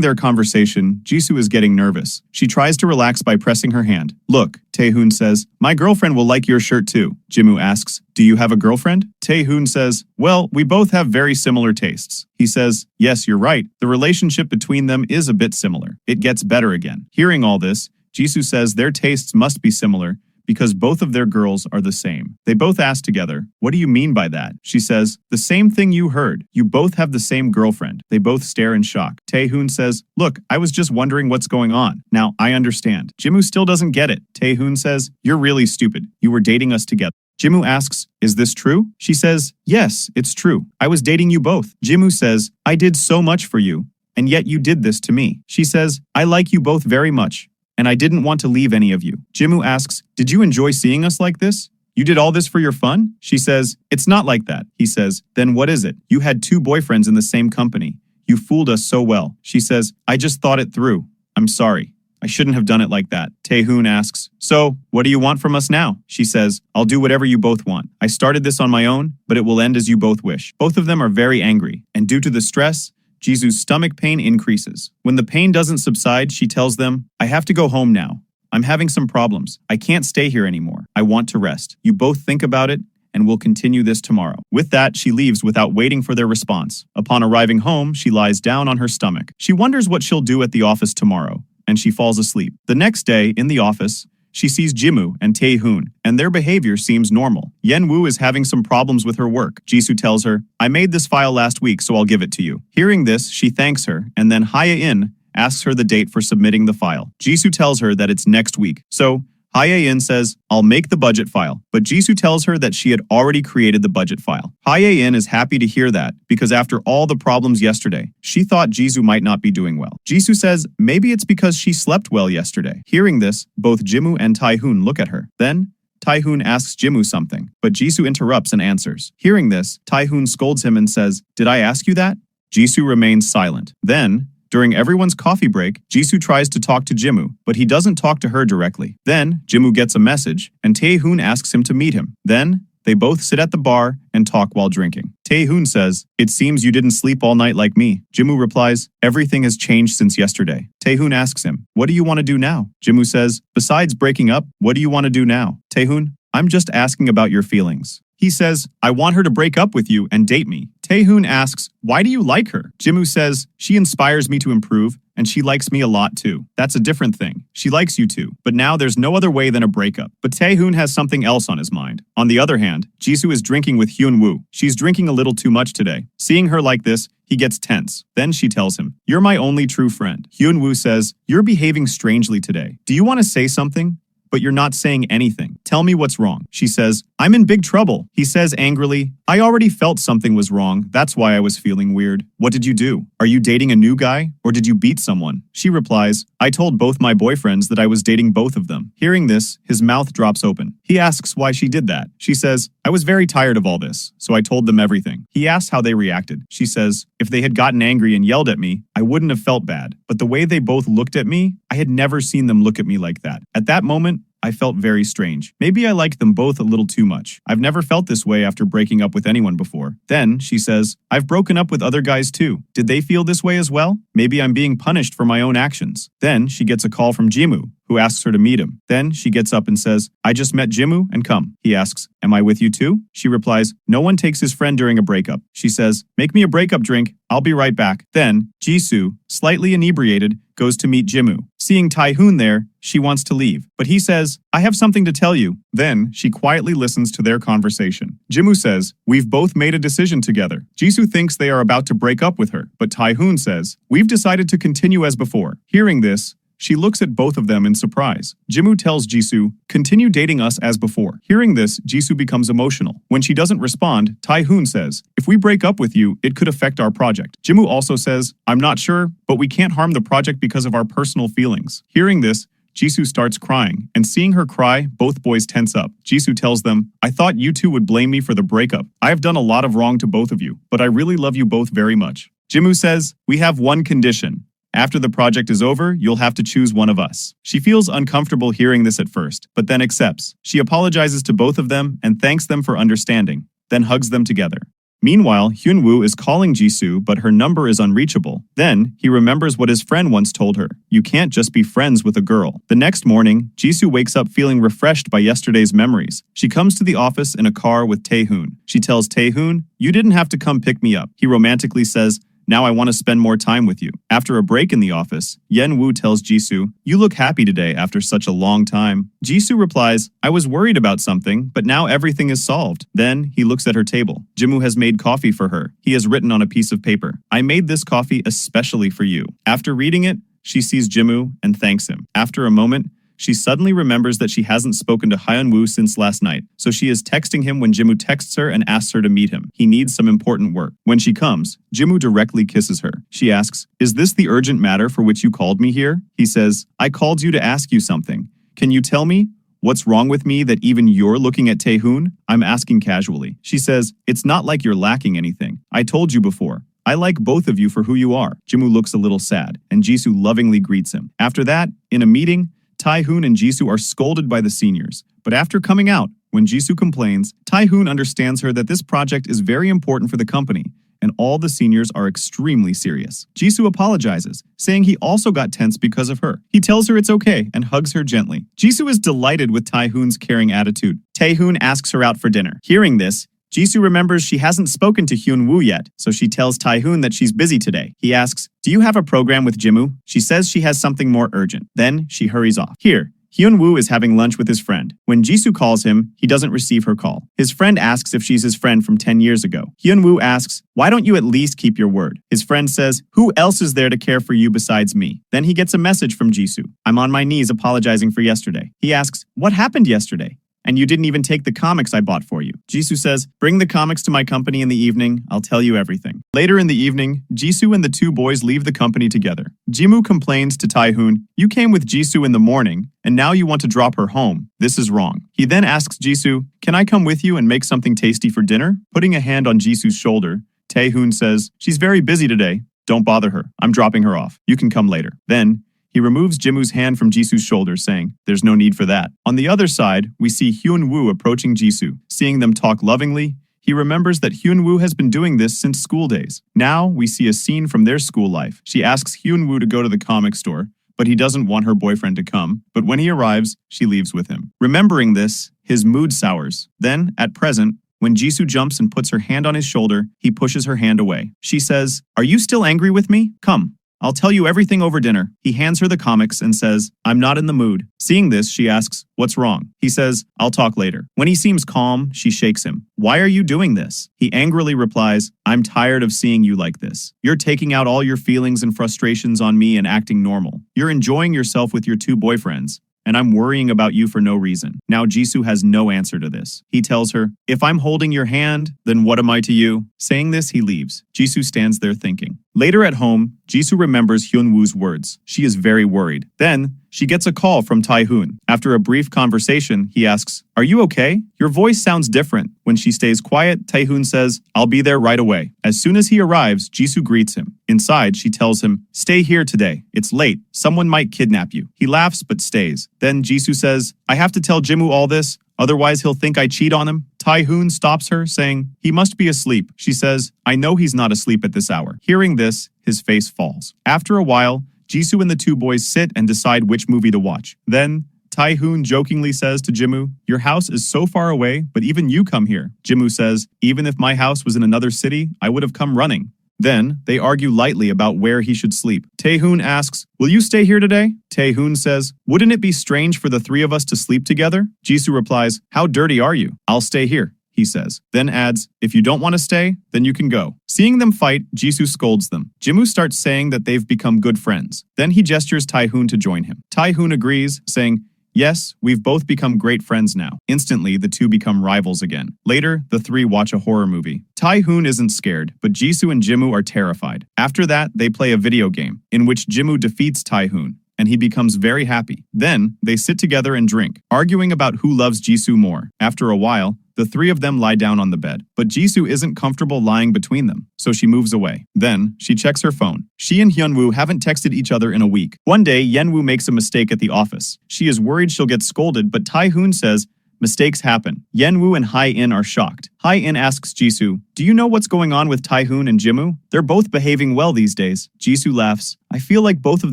their conversation, Jisoo is getting nervous. She tries to relax by pressing her hand. Look, Taehoon says, my girlfriend will like your shirt too. Jimmu asks, do you have a girlfriend? Taehoon says, well, we both have very similar tastes. He says, yes, you're right. The relationship between them is a bit similar. It gets better again. Hearing all this, Jisoo says their tastes must be similar because both of their girls are the same. They both ask together, what do you mean by that? She says, the same thing you heard. You both have the same girlfriend. They both stare in shock. Taehoon says, look, I was just wondering what's going on. Now, I understand. Jimmu still doesn't get it. Taehoon says, you're really stupid. You were dating us together. Jimmu asks, is this true? She says, yes, it's true. I was dating you both. Jimmu says, I did so much for you, and yet you did this to me. She says, I like you both very much, and I didn't want to leave any of you. Jimmu asks, did you enjoy seeing us like this? You did all this for your fun? She says, it's not like that. He says, then what is it? You had two boyfriends in the same company. You fooled us so well. She says, I just thought it through. I'm sorry. I shouldn't have done it like that. Taehoon asks, so, what do you want from us now? She says, I'll do whatever you both want. I started this on my own, but it will end as you both wish. Both of them are very angry, and due to the stress, Jisoo's stomach pain increases. When the pain doesn't subside, she tells them, I have to go home now. I'm having some problems. I can't stay here anymore. I want to rest. You both think about it, and we'll continue this tomorrow. With that, she leaves without waiting for their response. Upon arriving home, she lies down on her stomach. She wonders what she'll do at the office tomorrow, and she falls asleep. The next day, in the office, she sees Jimmu and Taehoon, and their behavior seems normal. Hun Wu is having some problems with her work. Jisoo tells her, I made this file last week, so I'll give it to you. Hearing this, she thanks her, and then Hye-in asks her the date for submitting the file. Jisoo tells her that it's next week. So, Hye-in says, I'll make the budget file, but Jisoo tells her that she had already created the budget file. Hye-in is happy to hear that, because after all the problems yesterday, she thought Jisoo might not be doing well. Jisoo says maybe it's because she slept well yesterday. Hearing this, both Jimmu and Taehoon look at her. Then, Taehoon asks Jimmu something, but Jisoo interrupts and answers. Hearing this, Taehoon scolds him and says, did I ask you that? Jisoo remains silent. Then, during everyone's coffee break, Jisoo tries to talk to Jimmu, but he doesn't talk to her directly. Then, Jimmu gets a message, and Taehoon asks him to meet him. Then, they both sit at the bar and talk while drinking. Taehoon says, it seems you didn't sleep all night like me. Jimmu replies, everything has changed since yesterday. Taehoon asks him, what do you want to do now? Jimmu says, besides breaking up, what do you want to do now? Taehoon, I'm just asking about your feelings. He says, I want her to break up with you and date me. Taehoon asks, why do you like her? Jimmu says, she inspires me to improve, and she likes me a lot too. That's a different thing. She likes you too, but now there's no other way than a breakup. But Taehoon has something else on his mind. On the other hand, Jisoo is drinking with Hun Wu. She's drinking a little too much today. Seeing her like this, he gets tense. Then she tells him, you're my only true friend. Hun Wu says, you're behaving strangely today. Do you want to say something? But you're not saying anything. Tell me what's wrong. She says, I'm in big trouble. He says angrily, I already felt something was wrong. That's why I was feeling weird. What did you do? Are you dating a new guy? Or did you beat someone? She replies, I told both my boyfriends that I was dating both of them. Hearing this, his mouth drops open. He asks why she did that. She says, I was very tired of all this, so I told them everything. He asks how they reacted. She says, if they had gotten angry and yelled at me, I wouldn't have felt bad. But the way they both looked at me, I had never seen them look at me like that. At that moment, I felt very strange. Maybe I liked them both a little too much. I've never felt this way after breaking up with anyone before. Then, she says, I've broken up with other guys too. Did they feel this way as well? Maybe I'm being punished for my own actions. Then, she gets a call from Jimmu, who asks her to meet him. Then, she gets up and says, I just met Jimmu and come. He asks, am I with you too? She replies, no one takes his friend during a breakup. She says, make me a breakup drink. I'll be right back. Then, Jisoo, slightly inebriated, goes to meet Jimmu. Seeing Taehoon there, she wants to leave, but he says, I have something to tell you. Then, she quietly listens to their conversation. Jimmu says, we've both made a decision together. Jisoo thinks they are about to break up with her, but Taehoon says, we've decided to continue as before. Hearing this, She looks at both of them in surprise. Jimmu tells Jisoo, continue dating us as before. Hearing this, Jisoo becomes emotional. When she doesn't respond, Taiun says, if we break up with you, it could affect our project. Jimmu also says, I'm not sure, but we can't harm the project because of our personal feelings. Hearing this, Jisoo starts crying, and seeing her cry, both boys tense up. Jisoo tells them, I thought you two would blame me for the breakup. I have done a lot of wrong to both of you, but I really love you both very much. Jimmu says, we have one condition. After the project is over, you'll have to choose one of us. She feels uncomfortable hearing this at first, but then accepts. She apologizes to both of them and thanks them for understanding, then hugs them together. Meanwhile, Hun Wu is calling Jisoo, but her number is unreachable. Then, he remembers what his friend once told her. You can't just be friends with a girl. The next morning, Jisoo wakes up feeling refreshed by yesterday's memories. She comes to the office in a car with Taehoon. She tells Taehoon, you didn't have to come pick me up. He romantically says, now I want to spend more time with you. After a break in the office, Yen Wu tells Jisoo, you look happy today after such a long time. Jisoo replies, I was worried about something, but now everything is solved. Then, he looks at her table. Jimmu has made coffee for her. He has written on a piece of paper, I made this coffee especially for you. After reading it, she sees Jimmu and thanks him. After a moment, she suddenly remembers that she hasn't spoken to Hun Wu since last night, so she is texting him when Jimmu texts her and asks her to meet him. He needs some important work. When she comes, Jimmu directly kisses her. She asks, is this the urgent matter for which you called me here? He says, I called you to ask you something. Can you tell me? What's wrong with me that even you're looking at Taehoon? I'm asking casually. She says, it's not like you're lacking anything. I told you before. I like both of you for who you are. Jimmu looks a little sad, and Jisoo lovingly greets him. After that, in a meeting, Taehoon and Jisoo are scolded by the seniors. But after coming out, when Jisoo complains, Taehoon understands her that this project is very important for the company, and all the seniors are extremely serious. Jisoo apologizes, saying he also got tense because of her. He tells her it's okay and hugs her gently. Jisoo is delighted with Taehoon's caring attitude. Taehoon asks her out for dinner. Hearing this, Jisoo remembers she hasn't spoken to Hun Wu yet, so she tells Taehoon that she's busy today. He asks, do you have a program with Jimmu? She says she has something more urgent. Then, she hurries off. Here, Hun Wu is having lunch with his friend. When Jisoo calls him, he doesn't receive her call. His friend asks if she's his friend from 10 years ago. Hun Wu asks, why don't you at least keep your word? His friend says, who else is there to care for you besides me? Then he gets a message from Jisoo. I'm on my knees apologizing for yesterday. He asks, what happened yesterday? And you didn't even take the comics I bought for you. Jisoo says, bring the comics to my company in the evening. I'll tell you everything. Later in the evening, Jisoo and the two boys leave the company together. Jimmu complains to Taehoon, you came with Jisoo in the morning, and now you want to drop her home. This is wrong. He then asks Jisoo, can I come with you and make something tasty for dinner? Putting a hand on Jisoo's shoulder, Taehoon says, she's very busy today. Don't bother her. I'm dropping her off. You can come later. Then, he removes Jimmu's hand from Jisoo's shoulder, saying, there's no need for that. On the other side, we see Hun Wu approaching Jisoo. Seeing them talk lovingly, he remembers that Hun Wu has been doing this since school days. Now, we see a scene from their school life. She asks Hun Wu to go to the comic store, but he doesn't want her boyfriend to come. But when he arrives, she leaves with him. Remembering this, his mood sours. Then, at present, when Jisoo jumps and puts her hand on his shoulder, he pushes her hand away. She says, are you still angry with me? Come. I'll tell you everything over dinner. He hands her the comics and says, I'm not in the mood. Seeing this, she asks, what's wrong? He says, I'll talk later. When he seems calm, she shakes him. Why are you doing this? He angrily replies, I'm tired of seeing you like this. You're taking out all your feelings and frustrations on me and acting normal. You're enjoying yourself with your two boyfriends, and I'm worrying about you for no reason. Now Jisoo has no answer to this. He tells her, if I'm holding your hand, then what am I to you? Saying this, he leaves. Jisoo stands there thinking. Later at home, Jisoo remembers Hun Wu's words. She is very worried. Then, she gets a call from Taehoon. After a brief conversation, he asks, are you okay? Your voice sounds different. When she stays quiet, Taehoon says, I'll be there right away. As soon as he arrives, Jisoo greets him. Inside, she tells him, stay here today. It's late. Someone might kidnap you. He laughs but stays. Then Jisoo says, I have to tell Jimmu all this. Otherwise, he'll think I cheat on him. Taehoon stops her, saying, he must be asleep. She says, I know he's not asleep at this hour. Hearing this, his face falls. After a while, Jisoo and the two boys sit and decide which movie to watch. Then, Taehoon jokingly says to Jimmu, your house is so far away, but even you come here. Jimmu says, even if my house was in another city, I would have come running. Then, they argue lightly about where he should sleep. Taehoon asks, will you stay here today? Taehoon says, wouldn't it be strange for the three of us to sleep together? Jisoo replies, how dirty are you? I'll stay here. he says. Then adds, if you don't want to stay, then you can go. Seeing them fight, Jisoo scolds them. Jimmu starts saying that they've become good friends. Then he gestures Taiun to join him. Taiun agrees, saying, yes, we've both become great friends now. Instantly, the two become rivals again. Later, the three watch a horror movie. Taiun isn't scared, but Jisoo and Jimmu are terrified. After that, they play a video game, in which Jimmu defeats Taiun, and he becomes very happy. Then, they sit together and drink, arguing about who loves Jisoo more. After a while, the three of them lie down on the bed, but Jisoo isn't comfortable lying between them, so she moves away. Then, she checks her phone. She and Hun Wu haven't texted each other in a week. One day, Hun Wu makes a mistake at the office. She is worried she'll get scolded, but Taiun says, mistakes happen. Hun Wu and Hai-in are shocked. Hai-in asks Jisoo, do you know what's going on with Taiun and Jimmu? They're both behaving well these days. Jisoo laughs. I feel like both of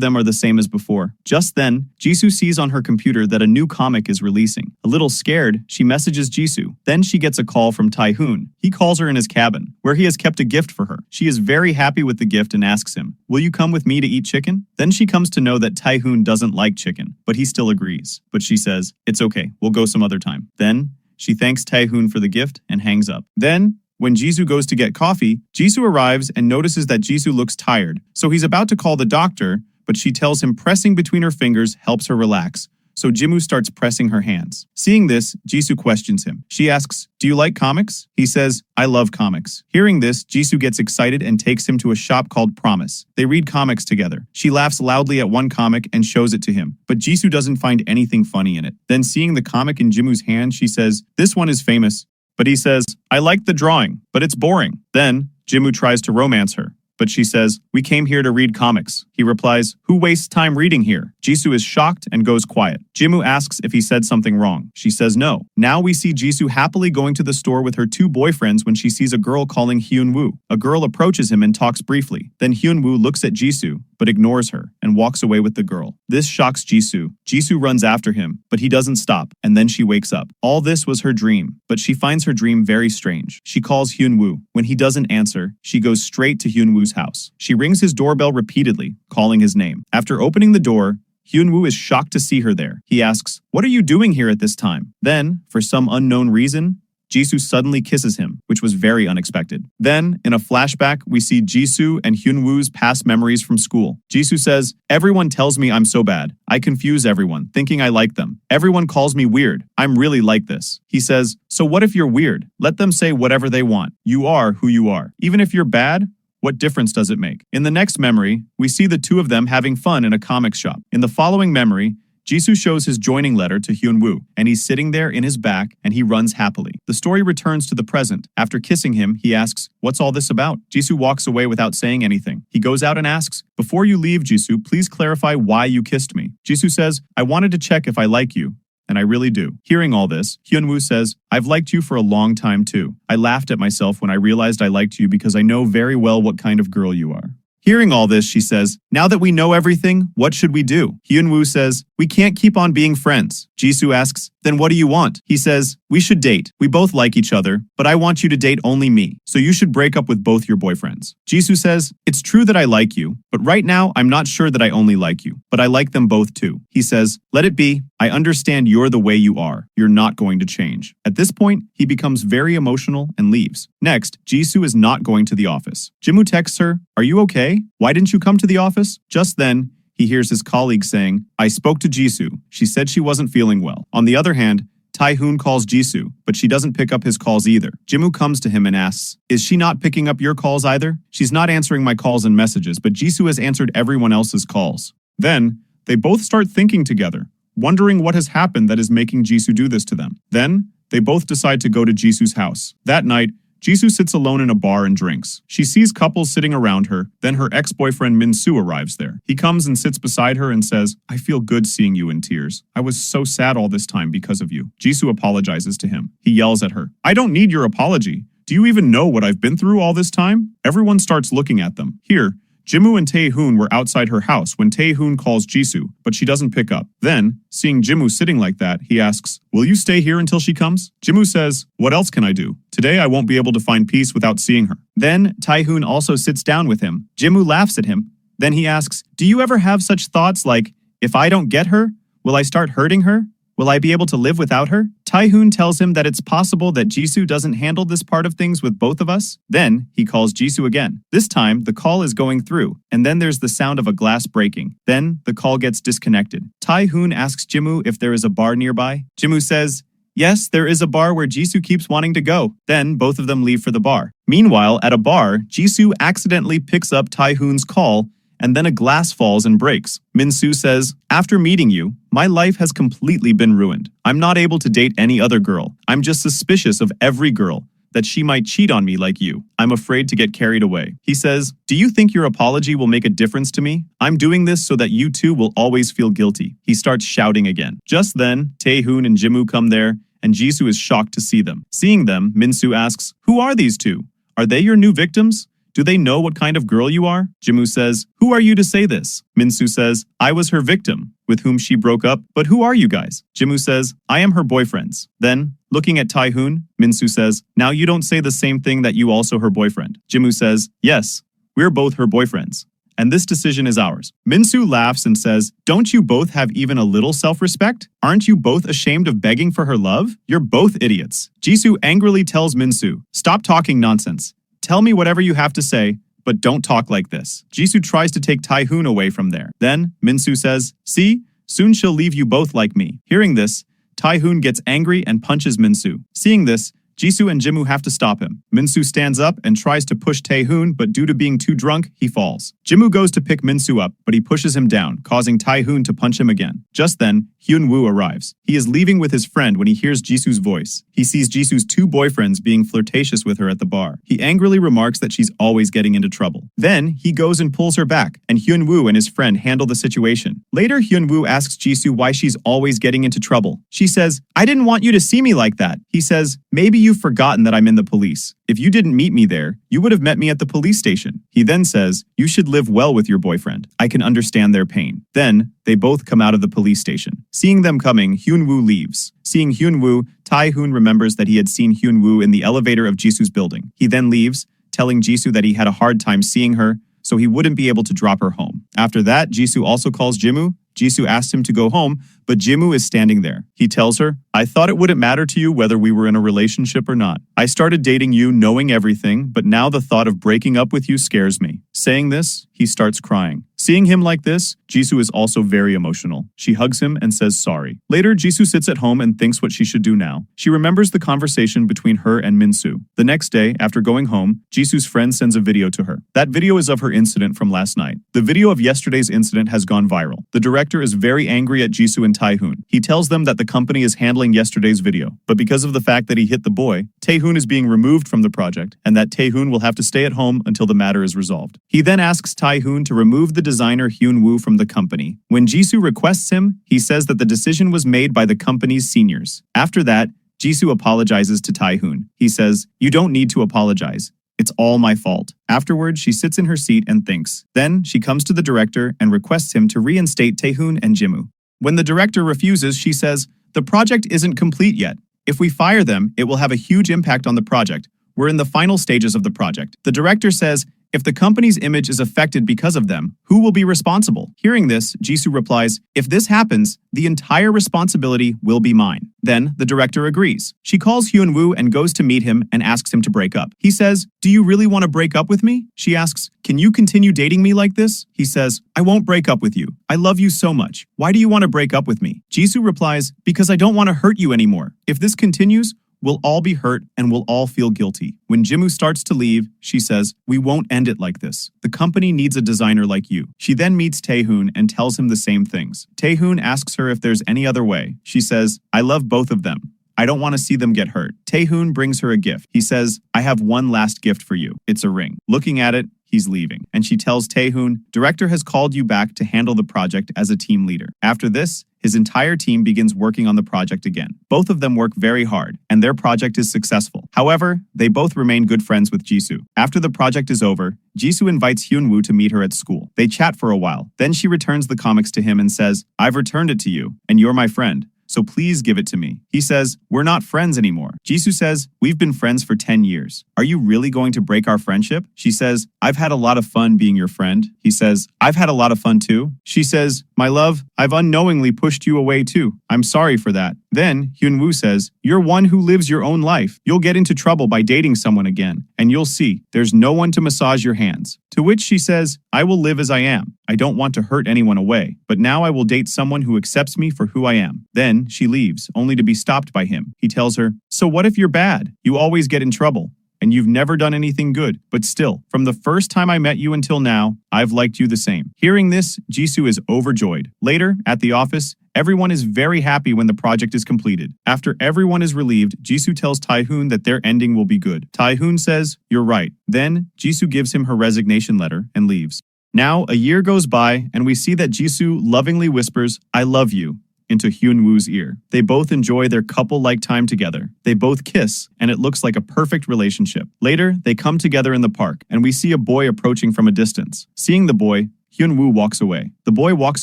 them are the same as before. Just then, Jisoo sees on her computer that a new comic is releasing. A little scared, she messages Jisoo. Then she gets a call from Taiun. He calls her in his cabin, where he has kept a gift for her. She is very happy with the gift and asks him, will you come with me to eat chicken? Then she comes to know that Taiun doesn't like chicken, but he still agrees. But she says, it's okay, we'll go some other time. Then, she thanks Taiun for the gift and hangs up. Then, when Jisoo goes to get coffee, Jisoo arrives and notices that Jisoo looks tired. So he's about to call the doctor, but she tells him pressing between her fingers helps her relax. So Jimmu starts pressing her hands. Seeing this, Jisoo questions him. She asks, do you like comics? He says, I love comics. Hearing this, Jisoo gets excited and takes him to a shop called Promise. They read comics together. She laughs loudly at one comic and shows it to him, but Jisoo doesn't find anything funny in it. Then seeing the comic in Jimmu's hand, she says, this one is famous. But he says, I like the drawing, but it's boring. Then, Jimmu tries to romance her, but she says, we came here to read comics. He replies, who wastes time reading here? Jisoo is shocked and goes quiet. Jimmu asks if he said something wrong. She says no. Now we see Jisoo happily going to the store with her two boyfriends when she sees a girl calling Hun Wu. A girl approaches him and talks briefly. Then Hun Wu looks at Jisoo, but ignores her and walks away with the girl. This shocks Jisoo. Jisoo runs after him, but he doesn't stop, and then she wakes up. All this was her dream, but she finds her dream very strange. She calls Hun Wu. When he doesn't answer, she goes straight to Hun Wu's house. She rings his doorbell repeatedly, calling his name. After opening the door, Hun Wu is shocked to see her there. He asks, what are you doing here at this time? Then, for some unknown reason, Jisoo suddenly kisses him, which was very unexpected. Then, in a flashback, we see Jisoo and Hun Wu's past memories from school. Jisoo says, everyone tells me I'm so bad. I confuse everyone, thinking I like them. Everyone calls me weird. I'm really like this. He says, so what if you're weird? Let them say whatever they want. You are who you are. Even if you're bad, what difference does it make? In the next memory, we see the two of them having fun in a comic shop. In the following memory, Jisoo shows his joining letter to Hun Wu, and he's sitting there in his back, and he runs happily. The story returns to the present. After kissing him, he asks, what's all this about? Jisoo walks away without saying anything. He goes out and asks, before you leave, Jisoo, please clarify why you kissed me. Jisoo says, I wanted to check if I like you. And I really do. Hearing all this, Hun Wu says, I've liked you for a long time too. I laughed at myself when I realized I liked you because I know very well what kind of girl you are. Hearing all this, she says, now that we know everything, what should we do? Hun Wu says, we can't keep on being friends. Jisoo asks, then what do you want? He says, we should date. We both like each other, but I want you to date only me. So you should break up with both your boyfriends. Jisoo says, it's true that I like you, but right now I'm not sure that I only like you, but I like them both too. He says, let it be. I understand you're the way you are. You're not going to change. At this point, he becomes very emotional and leaves. Next, Jisoo is not going to the office. Jimmu texts her, are you okay? Why didn't you come to the office? Just then, he hears his colleague saying, I spoke to Jisoo. She said she wasn't feeling well. On the other hand, Taiun calls Jisoo, but she doesn't pick up his calls either. Jimmu comes to him and asks, is she not picking up your calls either? She's not answering my calls and messages, but Jisoo has answered everyone else's calls. Then, they both start thinking together, wondering what has happened that is making Jisoo do this to them. Then, they both decide to go to Jisoo's house. That night, Jisoo sits alone in a bar and drinks. She sees couples sitting around her, then her ex-boyfriend Min-soo arrives there. He comes and sits beside her and says, I feel good seeing you in tears. I was so sad all this time because of you. Jisoo apologizes to him. He yells at her, I don't need your apology. Do you even know what I've been through all this time? Everyone starts looking at them. Here, Jimmu and Tae-hoon were outside her house when Tae-hoon calls Jisoo, but she doesn't pick up. Then, seeing Jimmu sitting like that, he asks, will you stay here until she comes? Jimmu says, what else can I do? Today I won't be able to find peace without seeing her. Then, Tae-hoon also sits down with him. Jimmu laughs at him. Then he asks, do you ever have such thoughts like, if I don't get her, will I start hurting her? Will I be able to live without her? Taiun tells him that it's possible that Jisoo doesn't handle this part of things with both of us. Then, he calls Jisoo again. This time, the call is going through, and then there's the sound of a glass breaking. Then, the call gets disconnected. Taiun asks Jimmu if there is a bar nearby. Jimmu says, yes, there is a bar where Jisoo keeps wanting to go. Then, both of them leave for the bar. Meanwhile, at a bar, Jisoo accidentally picks up Taihoon's call, and then a glass falls and breaks. Min-soo says, after meeting you, my life has completely been ruined. I'm not able to date any other girl. I'm just suspicious of every girl, that she might cheat on me like you. I'm afraid to get carried away. He says, do you think your apology will make a difference to me? I'm doing this so that you two will always feel guilty. He starts shouting again. Just then, Taehoon and Jimmu come there, and Jisoo is shocked to see them. Seeing them, Min-soo asks, who are these two? Are they your new victims? Do they know what kind of girl you are? Jimmu says, who are you to say this? Min-soo says, I was her victim, with whom she broke up, but who are you guys? Jimmu says, I am her boyfriends. Then, looking at Taihoon, Min-soo says, now you don't say the same thing that you also her boyfriend. Jimmu says, yes, we're both her boyfriends, and this decision is ours. Min-soo laughs and says, don't you both have even a little self-respect? Aren't you both ashamed of begging for her love? You're both idiots. Jisoo angrily tells Min-soo, stop talking nonsense. Tell me whatever you have to say, but don't talk like this. Jisoo tries to take Taihoon away from there. Then, Min-soo says, see, soon she'll leave you both like me. Hearing this, Taihoon gets angry and punches Min-soo. Seeing this, Jisoo and Jimmu have to stop him. Min-soo stands up and tries to push Taehoon, but due to being too drunk, he falls. Jimmu goes to pick Min-soo up, but he pushes him down, causing Taihoon to punch him again. Just then, Hun Wu arrives. He is leaving with his friend when he hears Jisoo's voice. He sees Jisoo's two boyfriends being flirtatious with her at the bar. He angrily remarks that she's always getting into trouble. Then, he goes and pulls her back, and Hun Wu and his friend handle the situation. Later, Hun Wu asks Jisoo why she's always getting into trouble. She says, I didn't want you to see me like that. He says, maybe you've forgotten that I'm in the police. If you didn't meet me there, you would have met me at the police station. He then says, you should live well with your boyfriend. I can understand their pain. Then, they both come out of the police station. Seeing them coming, Hun Wu leaves. Seeing Hun Wu, Taihoon remembers that he had seen Hun Wu in the elevator of Jisoo's building. He then leaves, telling Jisoo that he had a hard time seeing her, so he wouldn't be able to drop her home. After that, Jisoo also calls Jimmu. Jisoo asks him to go home, but Jimmu is standing there. He tells her, I thought it wouldn't matter to you whether we were in a relationship or not. I started dating you knowing everything, but now the thought of breaking up with you scares me. Saying this, he starts crying. Seeing him like this, Jisoo is also very emotional. She hugs him and says sorry. Later, Jisoo sits at home and thinks what she should do now. She remembers the conversation between her and Min-soo. The next day, after going home, Jisoo's friend sends a video to her. That video is of her incident from last night. The video of yesterday's incident has gone viral. The director is very angry at Jisoo and Taihoon. He tells them that the company is handling yesterday's video, but because of the fact that he hit the boy, Taehoon is being removed from the project, and that Taehoon will have to stay at home until the matter is resolved. He then asks Taihoon to remove the designer Hun Wu from the company. When Jisoo requests him, he says that the decision was made by the company's seniors. After that, Jisoo apologizes to Taihoon. He says, you don't need to apologize. It's all my fault. Afterwards, she sits in her seat and thinks. Then, she comes to the director and requests him to reinstate Taehoon and Jimmu. When the director refuses, she says, the project isn't complete yet. If we fire them, it will have a huge impact on the project. We're in the final stages of the project. The director says, if the company's image is affected because of them, who will be responsible? Hearing this, Jisoo replies, if this happens, the entire responsibility will be mine. Then, the director agrees. She calls Hun Wu and goes to meet him and asks him to break up. He says, do you really want to break up with me? She asks, can you continue dating me like this? He says, I won't break up with you. I love you so much. Why do you want to break up with me? Jisoo replies, because I don't want to hurt you anymore. If this continues, we'll all be hurt and we'll all feel guilty. When Jimmu starts to leave, she says, we won't end it like this. The company needs a designer like you. She then meets Taehoon and tells him the same things. Taehoon asks her if there's any other way. She says, I love both of them. I don't want to see them get hurt. Taehoon brings her a gift. He says, I have one last gift for you. It's a ring. Looking at it, he's leaving. And she tells Taehoon, director has called you back to handle the project as a team leader. After this, his entire team begins working on the project again. Both of them work very hard, and their project is successful. However, they both remain good friends with Jisoo. After the project is over, Jisoo invites Hun Wu to meet her at school. They chat for a while. Then she returns the comics to him and says, I've returned it to you, and you're my friend. So please give it to me. He says, we're not friends anymore. Jisoo says, we've been friends for 10 years. Are you really going to break our friendship? She says, I've had a lot of fun being your friend. He says, I've had a lot of fun too. She says, my love, I've unknowingly pushed you away too. I'm sorry for that. Then, Hun Wu says, "You're one who lives your own life. You'll get into trouble by dating someone again, and you'll see, there's no one to massage your hands." To which she says, "I will live as I am. I don't want to hurt anyone away, but now I will date someone who accepts me for who I am." Then, she leaves, only to be stopped by him. He tells her, "So what if you're bad? You always get in trouble. And you've never done anything good, but still, from the first time I met you until now, I've liked you the same." Hearing this, Jisoo is overjoyed. Later, at the office, everyone is very happy when the project is completed. After everyone is relieved, Jisoo tells Taiun that their ending will be good. Taiun says, "You're right." Then, Jisoo gives him her resignation letter and leaves. Now, a year goes by, and we see that Jisoo lovingly whispers, "I love you," into Hun Wu's ear. They both enjoy their couple-like time together. They both kiss, and it looks like a perfect relationship. Later, they come together in the park, and we see a boy approaching from a distance. Seeing the boy, Hun Wu walks away. The boy walks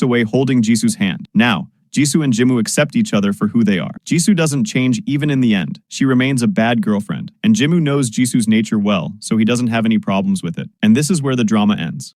away holding Jisoo's hand. Now, Jisoo and Jimmu accept each other for who they are. Jisoo doesn't change even in the end. She remains a bad girlfriend, and Jimmu knows Jisoo's nature well, so he doesn't have any problems with it. And this is where the drama ends.